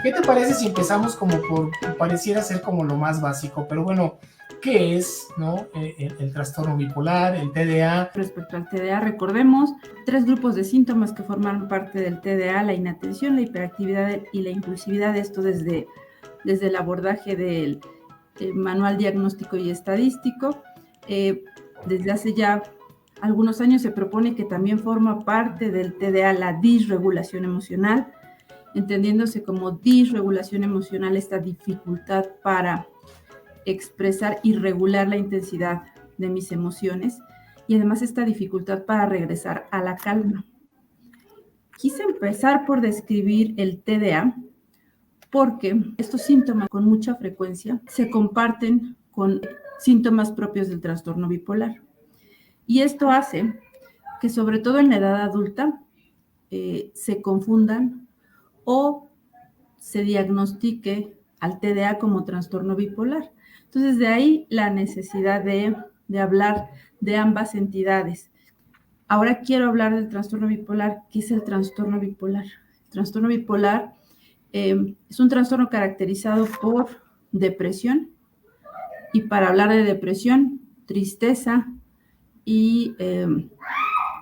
¿Qué te parece si empezamos como por, pareciera ser como lo más básico, pero bueno, ¿qué es, no? El trastorno bipolar, el TDA? Respecto al TDA, recordemos 3 grupos de síntomas que forman parte del TDA: la inatención, la hiperactividad y la impulsividad. Esto desde el abordaje del manual diagnóstico y estadístico. Desde hace ya algunos años se propone que también forma parte del TDA la disregulación emocional, entendiéndose como disregulación emocional esta dificultad para expresar y regular la intensidad de mis emociones, y además esta dificultad para regresar a la calma. Quise empezar por describir el TDA porque estos síntomas con mucha frecuencia se comparten con síntomas propios del trastorno bipolar. Y esto hace que, sobre todo en la edad adulta, se confundan o se diagnostique al TDA como trastorno bipolar. Entonces, de ahí la necesidad de hablar de ambas entidades. Ahora quiero hablar del trastorno bipolar. ¿Qué es el trastorno bipolar? El trastorno bipolar es un trastorno caracterizado por depresión, y para hablar de depresión, tristeza y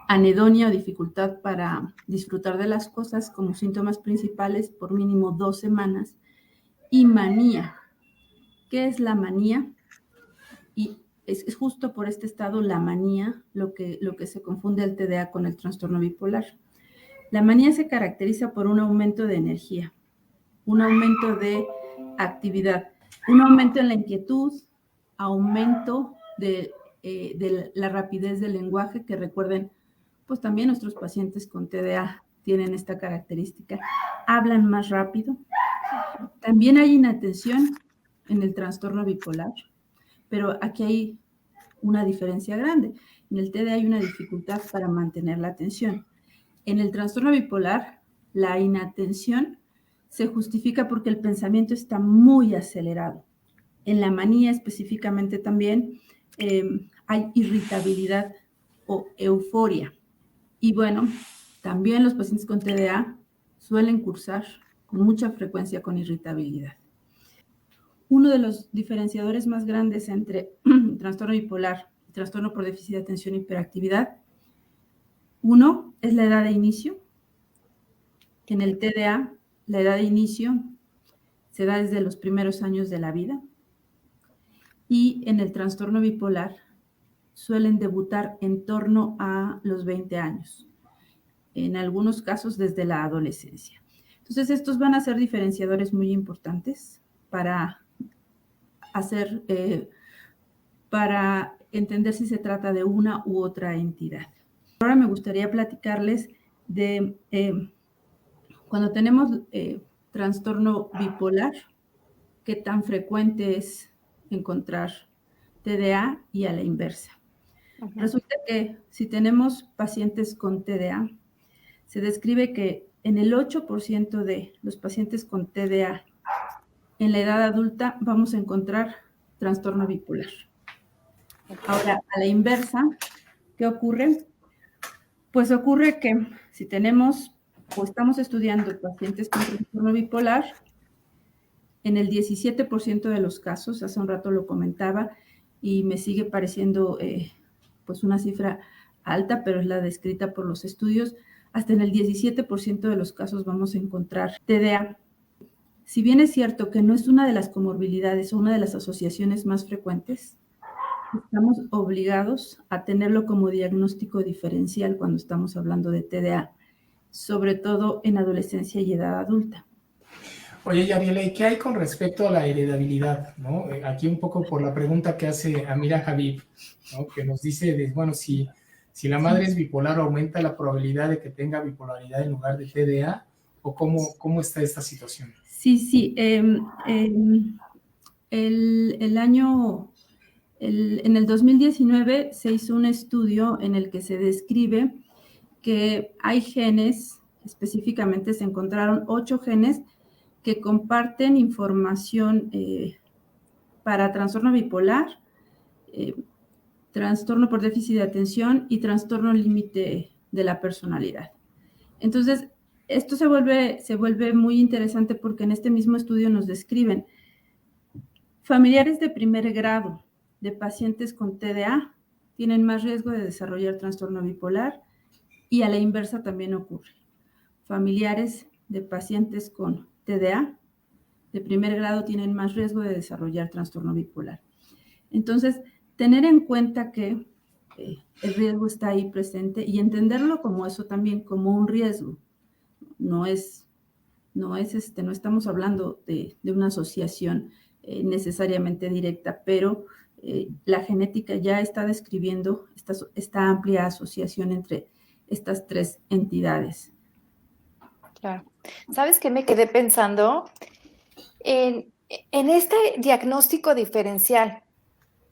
anedonia o dificultad para disfrutar de las cosas como síntomas principales por mínimo 2 semanas, y manía. ¿Qué es la manía? Y es justo por este estado, la manía, lo que se confunde el TDA con el trastorno bipolar. La manía se caracteriza por un aumento de energía, un aumento de actividad, un aumento en la inquietud, aumento de la rapidez del lenguaje, que recuerden, pues también nuestros pacientes con TDA tienen esta característica, hablan más rápido. También hay inatención en el trastorno bipolar, pero aquí hay una diferencia grande. En el TDA hay una dificultad para mantener la atención. En el trastorno bipolar, la inatención se justifica porque el pensamiento está muy acelerado. En la manía específicamente también hay irritabilidad o euforia. Y bueno, también los pacientes con TDA suelen cursar con mucha frecuencia con irritabilidad. Uno de los diferenciadores más grandes entre trastorno bipolar y trastorno por déficit de atención e hiperactividad, uno es la edad de inicio. En el TDA, la edad de inicio se da desde los primeros años de la vida, y en el trastorno bipolar suelen debutar en torno a los 20 años, en algunos casos desde la adolescencia. Entonces, estos van a ser diferenciadores muy importantes para entender si se trata de una u otra entidad. Ahora me gustaría platicarles de cuando tenemos trastorno bipolar, qué tan frecuente es encontrar TDA, y a la inversa. Resulta que si tenemos pacientes con TDA, se describe que en el 8% de los pacientes con TDA en la edad adulta vamos a encontrar trastorno bipolar. Ahora, a la inversa, ¿qué ocurre? Pues ocurre que si tenemos o estamos estudiando pacientes con trastorno bipolar, en el 17% de los casos, hace un rato lo comentaba, y me sigue pareciendo pues una cifra alta, pero es la descrita por los estudios, hasta en el 17% de los casos vamos a encontrar TDA. Si bien es cierto que no es una de las comorbilidades o una de las asociaciones más frecuentes, estamos obligados a tenerlo como diagnóstico diferencial cuando estamos hablando de TDA, sobre todo en adolescencia y edad adulta. Oye, Yariela, ¿qué hay con respecto a la heredabilidad? ¿No? Aquí un poco por la pregunta que hace Amira Habib, ¿no? Que nos dice, bueno, si la madre es bipolar, ¿aumenta la probabilidad de que tenga bipolaridad en lugar de TDA? ¿O cómo está esta situación? Sí. En el 2019 se hizo un estudio en el que se describe que hay genes, específicamente se encontraron 8 genes que comparten información para trastorno bipolar, trastorno por déficit de atención y trastorno límite de la personalidad. Entonces, esto se vuelve muy interesante porque en este mismo estudio nos describen familiares de primer grado de pacientes con TDA tienen más riesgo de desarrollar trastorno bipolar y a la inversa también ocurre. Familiares de pacientes con TDA de primer grado tienen más riesgo de desarrollar trastorno bipolar. Entonces, tener en cuenta que el riesgo está ahí presente y entenderlo como eso también, como un riesgo. No estamos hablando de una asociación necesariamente directa, pero la genética ya está describiendo esta amplia asociación entre estas tres entidades. Claro. ¿Sabes qué me quedé pensando? En este diagnóstico diferencial.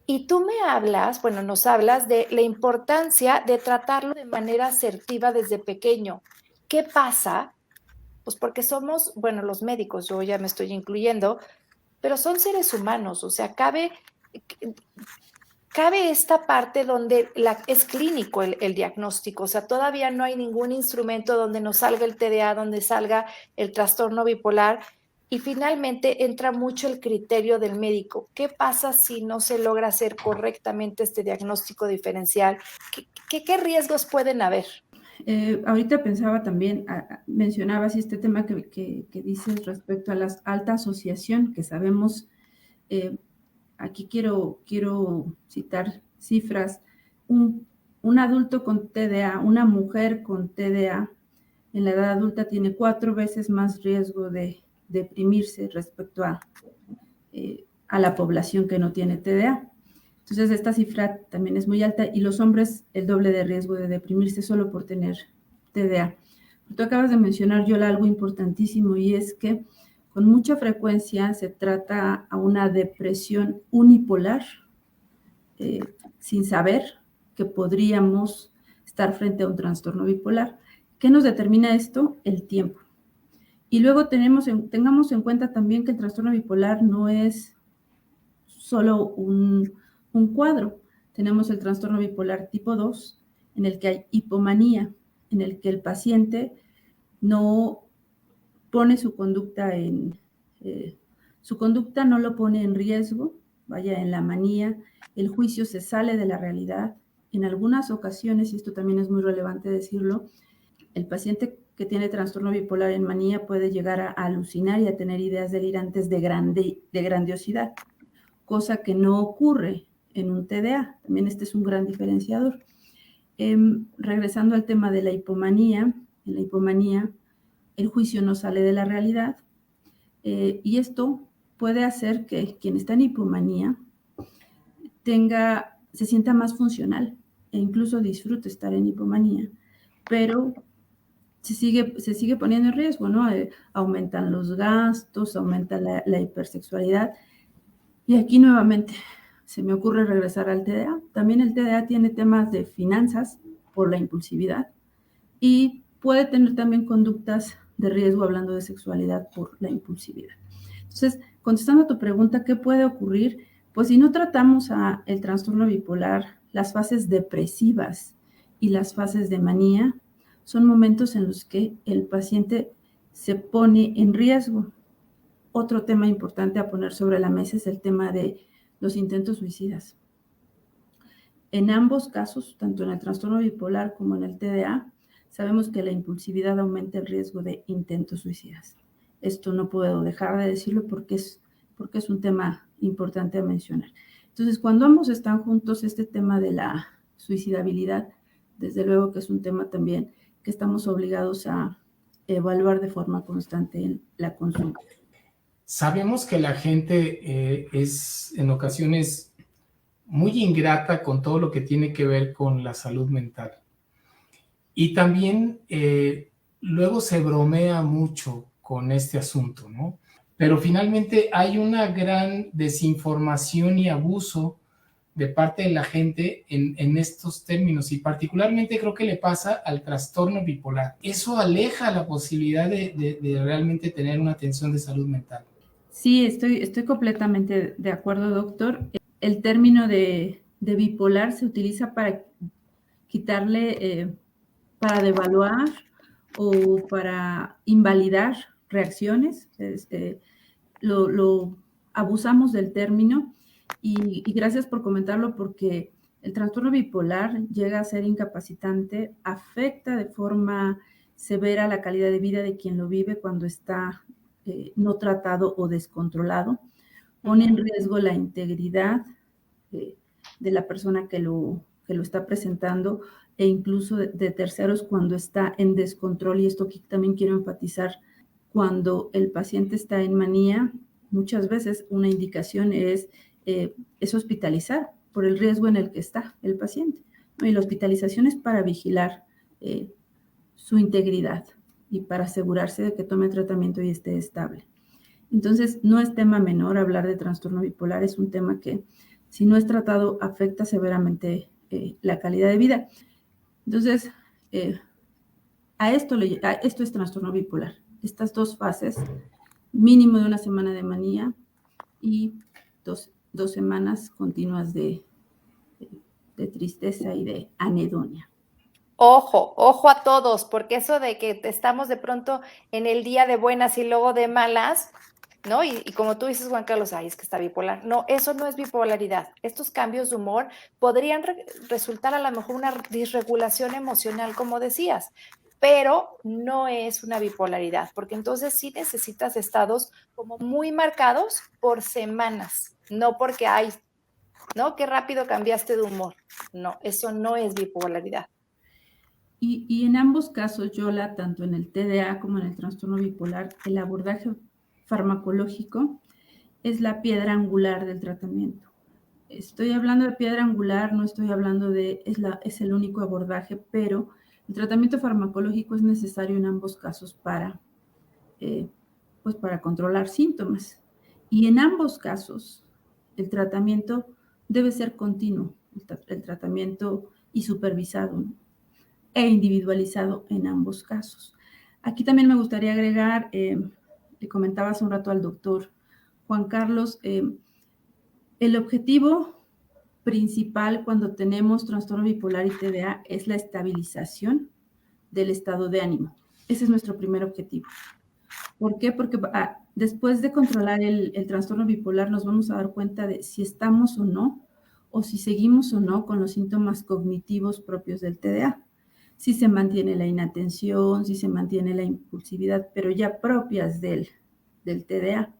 Y tú me hablas, bueno, nos hablas de la importancia de tratarlo de manera asertiva desde pequeño. ¿Qué pasa? Pues porque somos, bueno, los médicos, yo ya me estoy incluyendo, pero son seres humanos, o sea, cabe esta parte donde es clínico el diagnóstico, o sea, todavía no hay ningún instrumento donde nos salga el TDA, donde salga el trastorno bipolar, y finalmente entra mucho el criterio del médico. ¿Qué pasa si no se logra hacer correctamente este diagnóstico diferencial? ¿Qué riesgos pueden haber? Ahorita pensaba también, mencionabas este tema que dices respecto a la alta asociación, que sabemos, aquí quiero citar cifras, un adulto con TDA, una mujer con TDA, en la edad adulta tiene 4 veces más riesgo de deprimirse respecto a la población que no tiene TDA. Entonces, esta cifra también es muy alta y los hombres el doble de riesgo de deprimirse solo por tener TDA. Tú acabas de mencionar, Yola, algo importantísimo y es que con mucha frecuencia se trata a una depresión unipolar sin saber que podríamos estar frente a un trastorno bipolar. ¿Qué nos determina esto? El tiempo. Y luego tengamos en cuenta también que el trastorno bipolar no es solo un cuadro. Tenemos el trastorno bipolar tipo 2, en el que hay hipomanía, en el que el paciente no pone su conducta no lo pone en riesgo, vaya, en la manía, el juicio se sale de la realidad. En algunas ocasiones, y esto también es muy relevante decirlo, el paciente que tiene trastorno bipolar en manía puede llegar a alucinar y a tener ideas delirantes de grandiosidad, cosa que no ocurre en un TDA. También este es un gran diferenciador. Regresando al tema de la hipomanía, en la hipomanía el juicio no sale de la realidad y esto puede hacer que quien está en hipomanía se sienta más funcional e incluso disfrute estar en hipomanía, pero se sigue poniendo en riesgo, ¿no? Aumentan los gastos, aumenta la hipersexualidad. Y aquí nuevamente se me ocurre regresar al TDA. También el TDA tiene temas de finanzas por la impulsividad y puede tener también conductas de riesgo hablando de sexualidad por la impulsividad. Entonces, contestando a tu pregunta, ¿qué puede ocurrir? Pues si no tratamos el trastorno bipolar, las fases depresivas y las fases de manía son momentos en los que el paciente se pone en riesgo. Otro tema importante a poner sobre la mesa es el tema de los intentos suicidas. En ambos casos, tanto en el trastorno bipolar como en el TDA, sabemos que la impulsividad aumenta el riesgo de intentos suicidas. Esto no puedo dejar de decirlo porque es un tema importante a mencionar. Entonces, cuando ambos están juntos, este tema de la suicidabilidad, desde luego que es un tema también que estamos obligados a evaluar de forma constante en la consulta. Sabemos que la gente es en ocasiones muy ingrata con todo lo que tiene que ver con la salud mental. Y también luego se bromea mucho con este asunto, ¿no? Pero finalmente hay una gran desinformación y abuso de parte de la gente en estos términos y particularmente creo que le pasa al trastorno bipolar. Eso aleja la posibilidad de realmente tener una atención de salud mental. Sí, estoy completamente de acuerdo, doctor. El término de bipolar se utiliza para quitarle, para devaluar o para invalidar reacciones. Lo abusamos del término y gracias por comentarlo, porque el trastorno bipolar llega a ser incapacitante, afecta de forma severa la calidad de vida de quien lo vive cuando está no tratado o descontrolado, pone en riesgo la integridad de la persona que lo está presentando, e incluso de terceros cuando está en descontrol. Y esto aquí también quiero enfatizar: cuando el paciente está en manía, muchas veces una indicación es hospitalizar por el riesgo en el que está el paciente, ¿no? Y la hospitalización es para vigilar su integridad y para asegurarse de que tome tratamiento y esté estable. Entonces, no es tema menor hablar de trastorno bipolar, es un tema que, si no es tratado, afecta severamente la calidad de vida. Entonces, esto es trastorno bipolar. Estas dos fases, mínimo de una semana de manía y dos semanas continuas de tristeza y de anedonia. Ojo a todos, porque eso de que estamos de pronto en el día de buenas y luego de malas, ¿no? Y como tú dices, Juan Carlos, ay, es que está bipolar. No, eso no es bipolaridad. Estos cambios de humor podrían resultar a lo mejor una disregulación emocional, como decías, pero no es una bipolaridad, porque entonces sí necesitas estados como muy marcados por semanas, no porque hay, ¿no? Qué rápido cambiaste de humor. No, eso no es bipolaridad. Y en ambos casos, Yola, tanto en el TDA como en el trastorno bipolar, el abordaje farmacológico es la piedra angular del tratamiento. Estoy hablando de piedra angular, no estoy hablando de es el único abordaje, pero el tratamiento farmacológico es necesario en ambos casos para controlar síntomas. Y en ambos casos, el tratamiento debe ser continuo, el tratamiento y supervisado, ¿no? E individualizado en ambos casos. Aquí también me gustaría agregar, le comentaba hace un rato al doctor Juan Carlos, el objetivo principal cuando tenemos trastorno bipolar y TDA es la estabilización del estado de ánimo. Ese es nuestro primer objetivo. ¿Por qué? Porque después de controlar el trastorno bipolar nos vamos a dar cuenta de si estamos o no, o si seguimos o no con los síntomas cognitivos propios del TDA. Si se mantiene la inatención, si se mantiene la impulsividad, pero ya propias del TDA.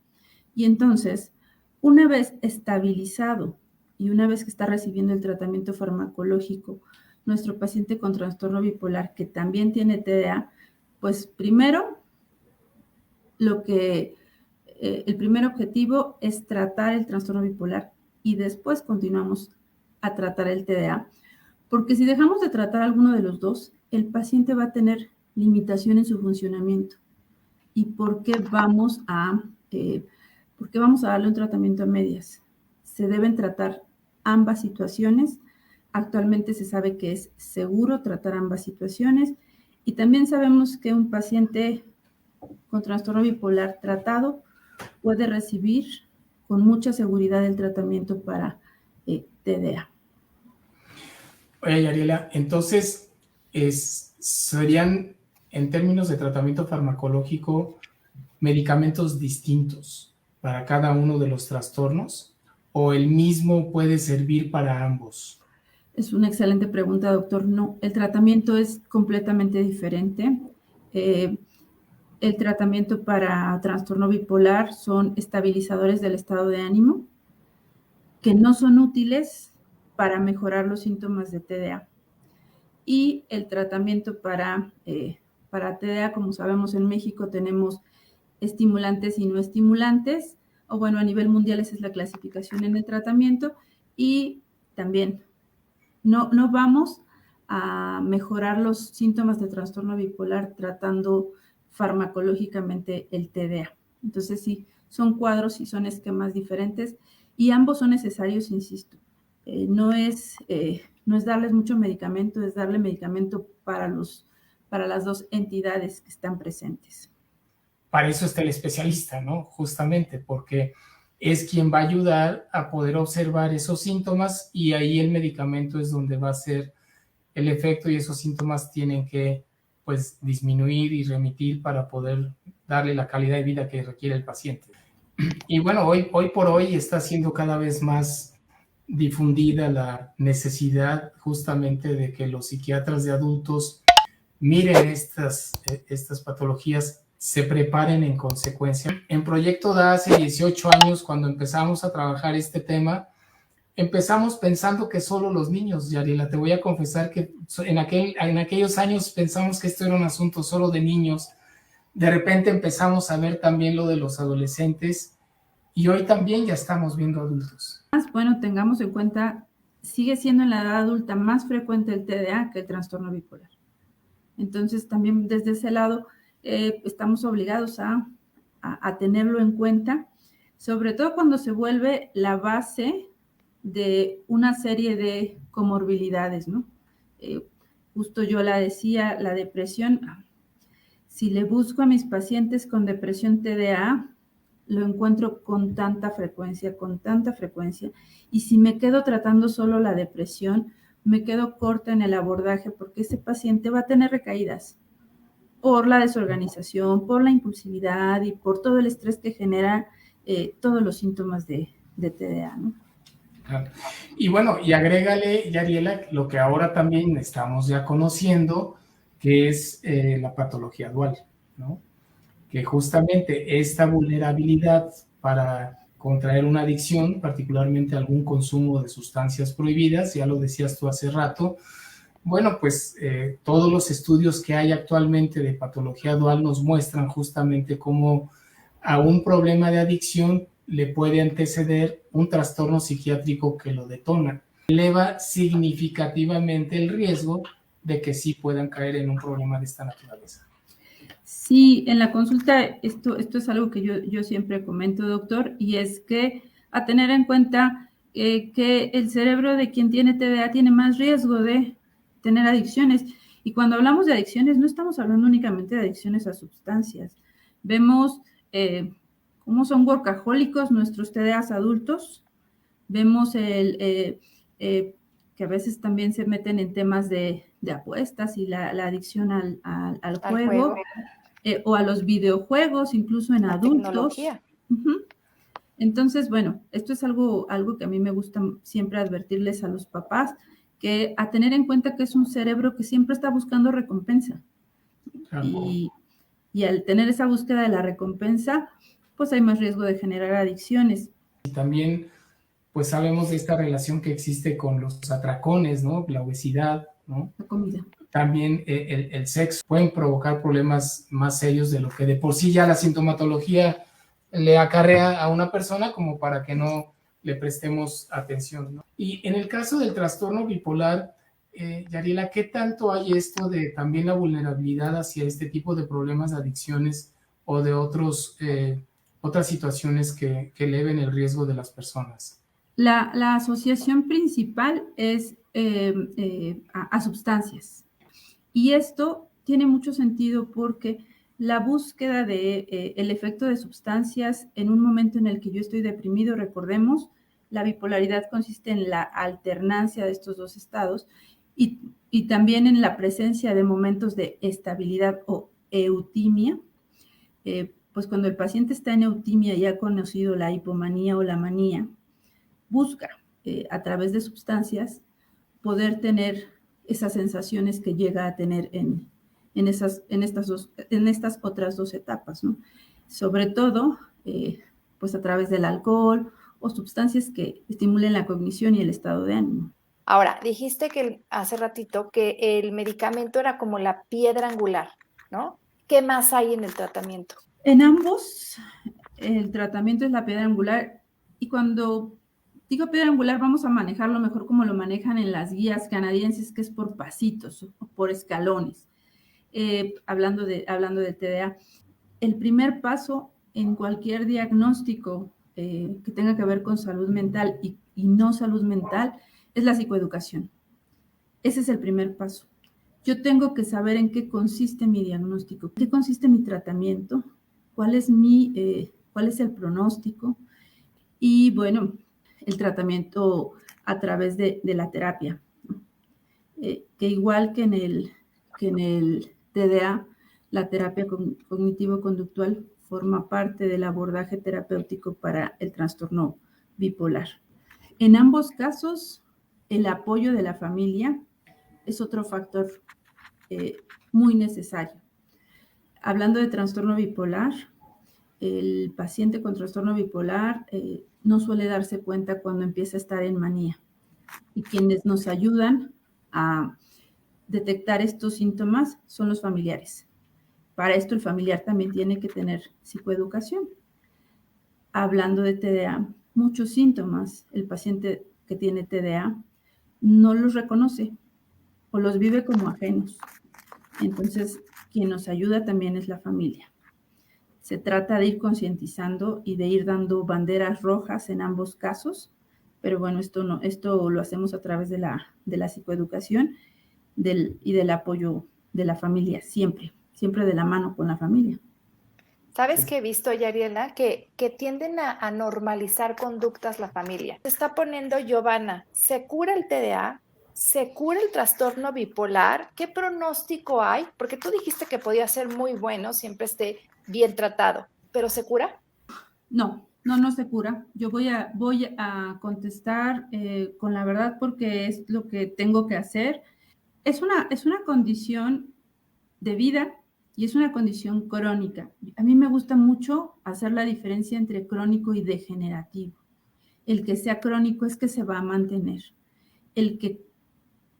Y entonces, una vez estabilizado y una vez que está recibiendo el tratamiento farmacológico, nuestro paciente con trastorno bipolar que también tiene TDA, pues primero, el primer objetivo es tratar el trastorno bipolar y después continuamos a tratar el TDA. Porque si dejamos de tratar alguno de los dos, el paciente va a tener limitación en su funcionamiento. ¿Y por qué vamos a darle un tratamiento a medias? Se deben tratar ambas situaciones. Actualmente se sabe que es seguro tratar ambas situaciones y también sabemos que un paciente con trastorno bipolar tratado puede recibir con mucha seguridad el tratamiento para TDA. Oye, Yariela, entonces, ¿serían, en términos de tratamiento farmacológico, medicamentos distintos para cada uno de los trastornos o el mismo puede servir para ambos? Es una excelente pregunta, doctor. No, el tratamiento es completamente diferente. El tratamiento para trastorno bipolar son estabilizadores del estado de ánimo que no son útiles para mejorar los síntomas de TDA. Y el tratamiento para TDA, como sabemos, en México tenemos estimulantes y no estimulantes, o bueno, a nivel mundial esa es la clasificación en el tratamiento, y también no vamos a mejorar los síntomas de trastorno bipolar tratando farmacológicamente el TDA. Entonces sí, son cuadros y son esquemas diferentes y ambos son necesarios, insisto. No es darles mucho medicamento, es darle medicamento para las dos entidades que están presentes. Para eso está el especialista, ¿no? Justamente porque es quien va a ayudar a poder observar esos síntomas y ahí el medicamento es donde va a ser el efecto y esos síntomas tienen que pues disminuir y remitir para poder darle la calidad de vida que requiere el paciente. Y bueno, hoy por hoy está siendo cada vez más difundida la necesidad justamente de que los psiquiatras de adultos miren estas patologías, se preparen en consecuencia. En Proyecto DA hace 18 años, cuando empezamos a trabajar este tema, empezamos pensando que solo los niños, Yariela, te voy a confesar que en aquellos años pensamos que esto era un asunto solo de niños. De repente empezamos a ver también lo de los adolescentes y hoy también ya estamos viendo adultos. Bueno, tengamos en cuenta, sigue siendo en la edad adulta más frecuente el TDA que el trastorno bipolar. Entonces, también desde ese lado estamos obligados a tenerlo en cuenta, sobre todo cuando se vuelve la base de una serie de comorbilidades, ¿no? Justo yo la decía, la depresión, si le busco a mis pacientes con depresión TDA, lo encuentro con tanta frecuencia, y si me quedo tratando solo la depresión, me quedo corta en el abordaje porque ese paciente va a tener recaídas por la desorganización, por la impulsividad y por todo el estrés que genera todos los síntomas de TDA, ¿no? Y bueno, y agrégale, Yariela, lo que ahora también estamos ya conociendo, que es la patología dual, ¿no? Que justamente esta vulnerabilidad para contraer una adicción, particularmente algún consumo de sustancias prohibidas, ya lo decías tú hace rato, bueno, pues todos los estudios que hay actualmente de patología dual nos muestran justamente cómo a un problema de adicción le puede anteceder un trastorno psiquiátrico que lo detona. Eleva significativamente el riesgo de que sí puedan caer en un problema de esta naturaleza. Sí, en la consulta esto es algo que yo siempre comento, doctor, y es que a tener en cuenta que el cerebro de quien tiene TDA tiene más riesgo de tener adicciones. Y cuando hablamos de adicciones, no estamos hablando únicamente de adicciones a sustancias. Vemos cómo son workahólicos nuestros TDAs adultos. Vemos que a veces también se meten en temas de apuestas y la adicción al juego. O a los videojuegos, incluso en adultos. Uh-huh. Entonces, bueno, esto es algo que a mí me gusta siempre advertirles a los papás, que a tener en cuenta que es un cerebro que siempre está buscando recompensa. Y al tener esa búsqueda de la recompensa, pues hay más riesgo de generar adicciones. Y también, pues sabemos de esta relación que existe con los atracones, ¿no? La obesidad, ¿no? La comida. También el sexo pueden provocar problemas más serios de lo que de por sí ya la sintomatología le acarrea a una persona como para que no le prestemos atención, ¿no? Y en el caso del trastorno bipolar, Yariela, ¿qué tanto hay esto de también la vulnerabilidad hacia este tipo de problemas de adicciones o de otras situaciones que eleven el riesgo de las personas? La asociación principal es a sustancias. Y esto tiene mucho sentido porque la búsqueda de el efecto de sustancias en un momento en el que yo estoy deprimido, recordemos, la bipolaridad consiste en la alternancia de estos dos estados y también en la presencia de momentos de estabilidad o eutimia. Pues cuando el paciente está en eutimia y ha conocido la hipomanía o la manía, busca a través de sustancias poder tener esas sensaciones que llega a tener en estas otras dos etapas, ¿no? Sobre todo, pues a través del alcohol o sustancias que estimulen la cognición y el estado de ánimo. Ahora, dijiste que hace ratito que el medicamento era como la piedra angular, ¿no? ¿Qué más hay en el tratamiento? En ambos, el tratamiento es la piedra angular, y cuando digo piedra angular, vamos a manejarlo mejor como lo manejan en las guías canadienses, que es por pasitos o por escalones. Hablando del TDA, el primer paso en cualquier diagnóstico que tenga que ver con salud mental y no salud mental es la psicoeducación. Ese es el primer paso. Yo tengo que saber en qué consiste mi diagnóstico, qué consiste mi tratamiento, cuál es el pronóstico y, bueno, el tratamiento a través de la terapia, que igual que en el TDA, la terapia cognitivo-conductual forma parte del abordaje terapéutico para el trastorno bipolar. En ambos casos, el apoyo de la familia es otro factor muy necesario. Hablando de trastorno bipolar, el paciente con trastorno bipolar no suele darse cuenta cuando empieza a estar en manía. Y quienes nos ayudan a detectar estos síntomas son los familiares. Para esto el familiar también tiene que tener psicoeducación. Hablando de TDA, muchos síntomas, el paciente que tiene TDA no los reconoce o los vive como ajenos. Entonces, quien nos ayuda también es la familia. Se trata de ir concientizando y de ir dando banderas rojas en ambos casos, pero bueno, esto lo hacemos a través de la psicoeducación y del apoyo de la familia, siempre de la mano con la familia. ¿Sabes qué he visto, Yariela? Que tienden a normalizar conductas la familia. Se está poniendo Giovanna, ¿se cura el TDA? ¿Se cura el trastorno bipolar? ¿Qué pronóstico hay? Porque tú dijiste que podía ser muy bueno, siempre esté bien tratado, ¿pero se cura? No se cura. Yo voy a contestar con la verdad porque es lo que tengo que hacer. Es una condición de vida y es una condición crónica. A mí me gusta mucho hacer la diferencia entre crónico y degenerativo. El que sea crónico es que se va a mantener. El que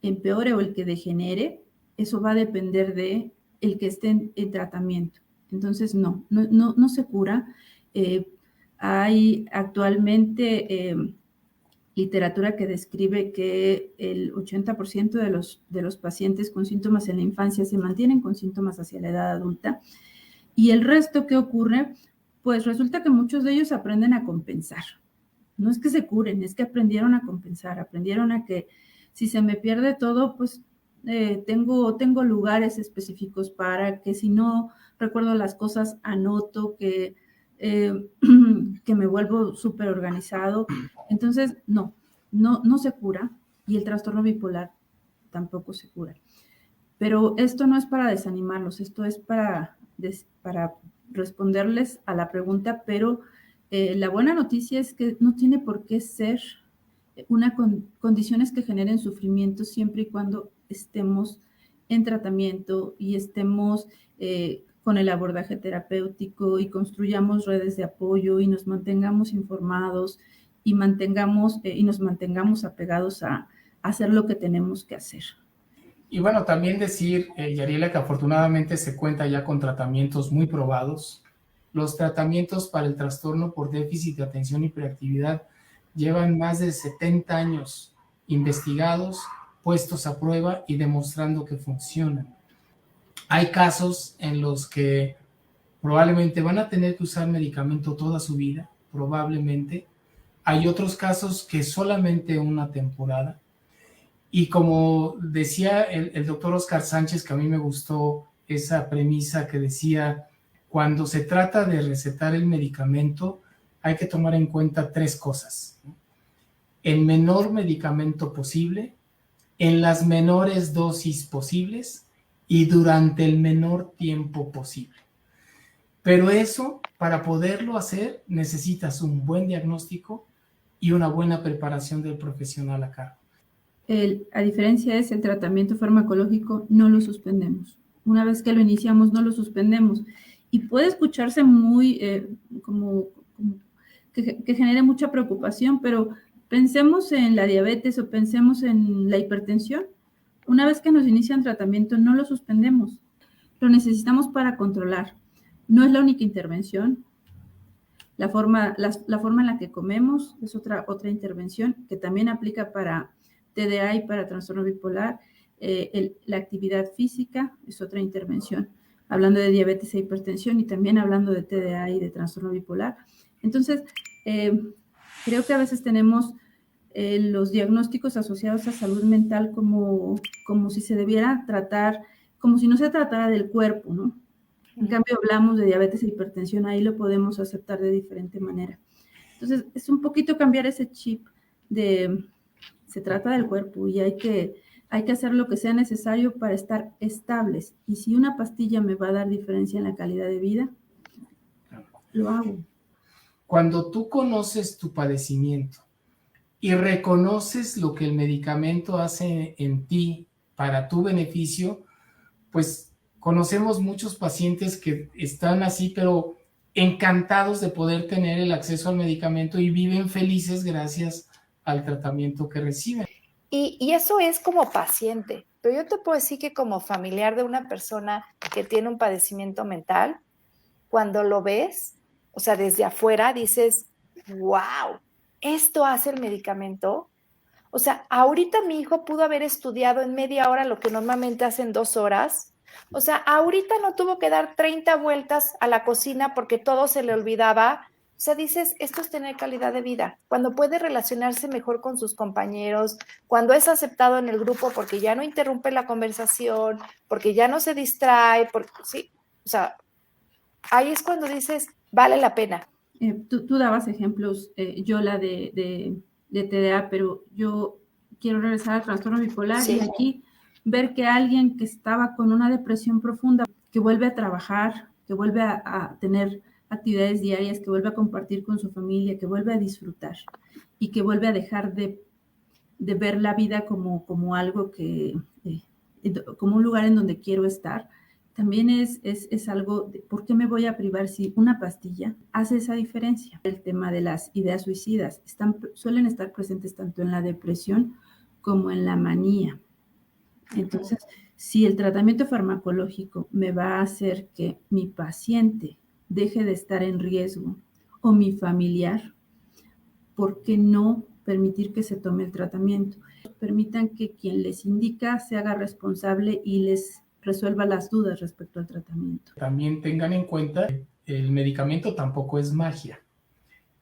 empeore o el que degenere, eso va a depender de el que esté en tratamiento. Entonces, no se cura. Hay actualmente literatura que describe que el 80% de los pacientes con síntomas en la infancia se mantienen con síntomas hacia la edad adulta. Y el resto, ¿qué ocurre? Pues resulta que muchos de ellos aprenden a compensar. No es que se curen, es que aprendieron a compensar, aprendieron a que si se me pierde todo, pues tengo lugares específicos para que si no recuerdo las cosas, anoto que me vuelvo súper organizado. Entonces, no se cura y el trastorno bipolar tampoco se cura. Pero esto no es para desanimarlos, esto es para responderles a la pregunta, pero la buena noticia es que no tiene por qué ser condiciones que generen sufrimiento siempre y cuando estemos en tratamiento y estemos con el abordaje terapéutico y construyamos redes de apoyo y nos mantengamos informados y nos mantengamos apegados a hacer lo que tenemos que hacer. Y bueno, también decir, Yariela, que afortunadamente se cuenta ya con tratamientos muy probados. Los tratamientos para el trastorno por déficit de atención y hiperactividad llevan más de 70 años investigados, puestos a prueba y demostrando que funcionan. Hay casos en los que probablemente van a tener que usar medicamento toda su vida, probablemente. Hay otros casos que solamente una temporada. Y como decía el doctor Oscar Sánchez, que a mí me gustó esa premisa que decía, cuando se trata de recetar el medicamento, hay que tomar en cuenta 3 cosas. El menor medicamento posible, en las menores dosis posibles y durante el menor tiempo posible. Pero eso, para poderlo hacer, necesitas un buen diagnóstico y una buena preparación del profesional a cargo. A diferencia es el tratamiento farmacológico, no lo suspendemos. Una vez que lo iniciamos, no lo suspendemos. Y puede escucharse muy que genere mucha preocupación, pero pensemos en la diabetes o pensemos en la hipertensión. Una vez que nos inician tratamiento, no lo suspendemos. Lo necesitamos para controlar. No es la única intervención. La forma en la que comemos es otra intervención que también aplica para TDA y para trastorno bipolar. La actividad física es otra intervención, hablando de diabetes e hipertensión y también hablando de TDA y de trastorno bipolar. Entonces, creo que a veces tenemos los diagnósticos asociados a salud mental como si se debiera tratar, como si no se tratara del cuerpo, ¿no? En cambio, hablamos de diabetes e hipertensión, ahí lo podemos aceptar de diferente manera. Entonces, es un poquito cambiar ese chip de se trata del cuerpo y hay que Hay que hacer lo que sea necesario para estar estables. Y si una pastilla me va a dar diferencia en la calidad de vida, lo hago. Cuando tú conoces tu padecimiento y reconoces lo que el medicamento hace en ti para tu beneficio, pues conocemos muchos pacientes que están así, pero encantados de poder tener el acceso al medicamento y viven felices gracias al tratamiento que reciben. Y eso es como paciente, pero yo te puedo decir que como familiar de una persona que tiene un padecimiento mental, cuando lo ves, o sea, desde afuera dices, wow, ¿esto hace el medicamento? O sea, ahorita mi hijo pudo haber estudiado en media hora lo que normalmente hacen 2 horas. O sea, ahorita no tuvo que dar 30 vueltas a la cocina porque todo se le olvidaba. O sea, dices, esto es tener calidad de vida. Cuando puede relacionarse mejor con sus compañeros, cuando es aceptado en el grupo porque ya no interrumpe la conversación, porque ya no se distrae, porque sí, o sea, ahí es cuando dices, vale la pena. Tú dabas ejemplos, Yola, de TDA, pero yo quiero regresar al trastorno bipolar Sí. y aquí ver que alguien que estaba con una depresión profunda, que vuelve a trabajar, que vuelve a tener actividades diarias, que vuelve a compartir con su familia, que vuelve a disfrutar y que vuelve a dejar de ver la vida como algo que, como un lugar en donde quiero estar, también es algo de por qué me voy a privar si una pastilla hace esa diferencia. El tema de las ideas suicidas suelen estar presentes tanto en la depresión como en la manía. Entonces, si el tratamiento farmacológico me va a hacer que mi paciente deje de estar en riesgo o mi familiar, ¿por qué no permitir que se tome el tratamiento? Permitan que quien les indica se haga responsable y les resuelva las dudas respecto al tratamiento. También tengan en cuenta que el medicamento tampoco es magia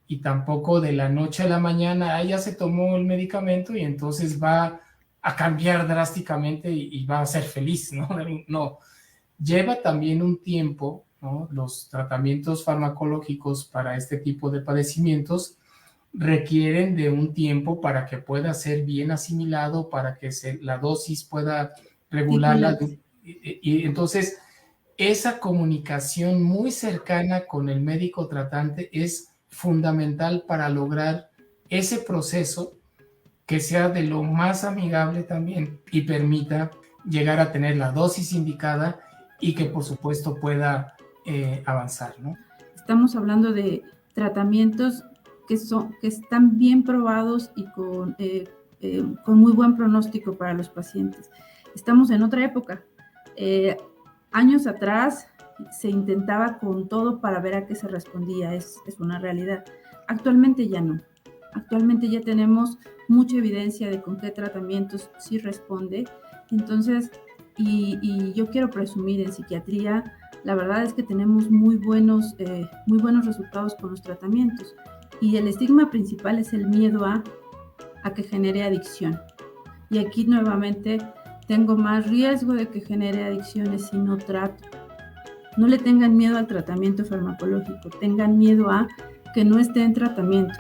y tampoco de la noche a la mañana ya se tomó el medicamento y entonces va a cambiar drásticamente y va a ser feliz, ¿no? No, lleva también un tiempo, ¿no? Los tratamientos farmacológicos para este tipo de padecimientos requieren de un tiempo para que pueda ser bien asimilado, para que la dosis pueda regularla. Y entonces, esa comunicación muy cercana con el médico tratante es fundamental para lograr ese proceso que sea de lo más amigable también y permita llegar a tener la dosis indicada y que por supuesto pueda avanzar, ¿no? Estamos hablando de tratamientos que están bien probados y con muy buen pronóstico para los pacientes. Estamos en otra época. Años atrás se intentaba con todo para ver a qué se respondía, es una realidad. Actualmente ya no. Actualmente ya tenemos mucha evidencia de con qué tratamientos sí responde. Entonces, y yo quiero presumir en psiquiatría, la verdad es que tenemos muy buenos resultados con los tratamientos. Y el estigma principal es el miedo a que genere adicción. Y aquí nuevamente tengo más riesgo de que genere adicciones si no trato. No le tengan miedo al tratamiento farmacológico, tengan miedo a que no esté en tratamiento.